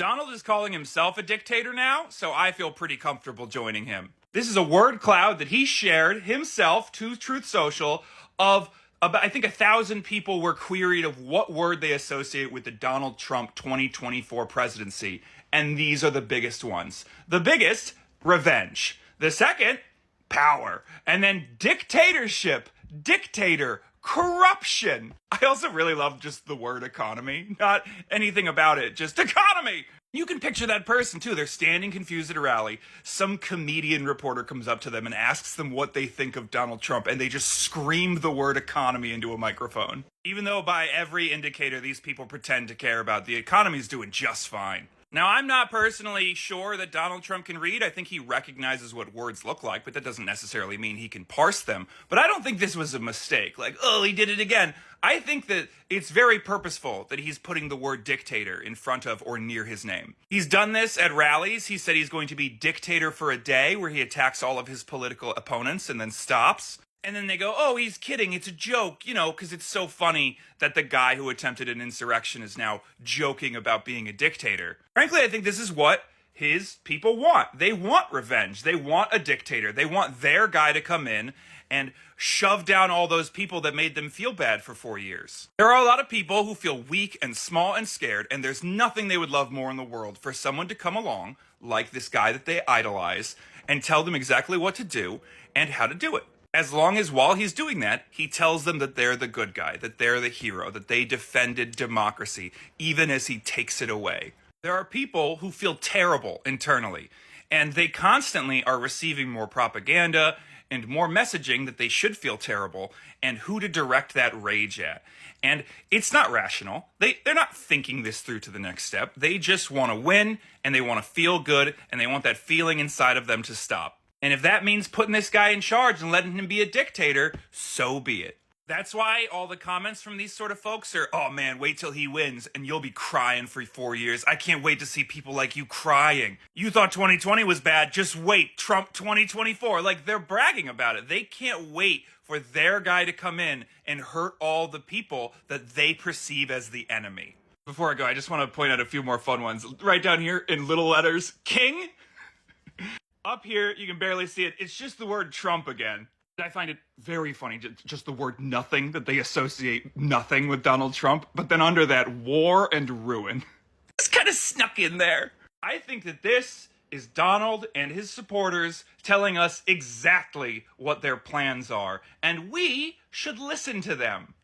Donald is calling himself a dictator now, so I feel pretty comfortable joining him. This is a word cloud that he shared himself to Truth Social of about, I think 1,000 people were queried of what word they associate with the Donald Trump 2024 presidency. And these are the biggest ones. The biggest, revenge. The second, power. And then dictatorship, dictator, corruption. I also really love just the word economy, not anything about it, just economy. You can picture that person too. They're standing confused at a rally. Some comedian reporter comes up to them and asks them what they think of Donald Trump, and they just scream the word economy into a microphone. Even though by every indicator these people pretend to care about, the economy's doing just fine. Now, I'm not personally sure that Donald Trump can read. I think he recognizes what words look like, but that doesn't necessarily mean he can parse them. But I don't think this was a mistake. Like, oh, he did it again. I think that it's very purposeful that he's putting the word dictator in front of or near his name. He's done this at rallies. He said he's going to be dictator for a day, where he attacks all of his political opponents and then stops. And then they go, oh, he's kidding. It's a joke, because it's so funny that the guy who attempted an insurrection is now joking about being a dictator. Frankly, I think this is what his people want. They want revenge. They want a dictator. They want their guy to come in and shove down all those people that made them feel bad for 4 years. There are a lot of people who feel weak and small and scared, and there's nothing they would love more in the world for someone to come along, like this guy that they idolize, and tell them exactly what to do and how to do it. As long as while he's doing that, he tells them that they're the good guy, that they're the hero, that they defended democracy, even as he takes it away. There are people who feel terrible internally, and they constantly are receiving more propaganda and more messaging that they should feel terrible and who to direct that rage at. And it's not rational. They're not thinking this through to the next step. They just want to win, and they want to feel good, and they want that feeling inside of them to stop. And if that means putting this guy in charge and letting him be a dictator, so be it. That's why all the comments from these sort of folks are, oh man, wait till he wins and you'll be crying for 4 years. I can't wait to see people like you crying. You thought 2020 was bad, just wait, Trump 2024. Like, they're bragging about it. They can't wait for their guy to come in and hurt all the people that they perceive as the enemy. Before I go, I just want to point out a few more fun ones. Right down here in little letters, King. Up here, you can barely see it. It's just the word Trump again. I find it very funny, just the word nothing, that they associate nothing with Donald Trump. But then under that, war and ruin. It's kind of snuck in there. I think that this is Donald and his supporters telling us exactly what their plans are. And we should listen to them.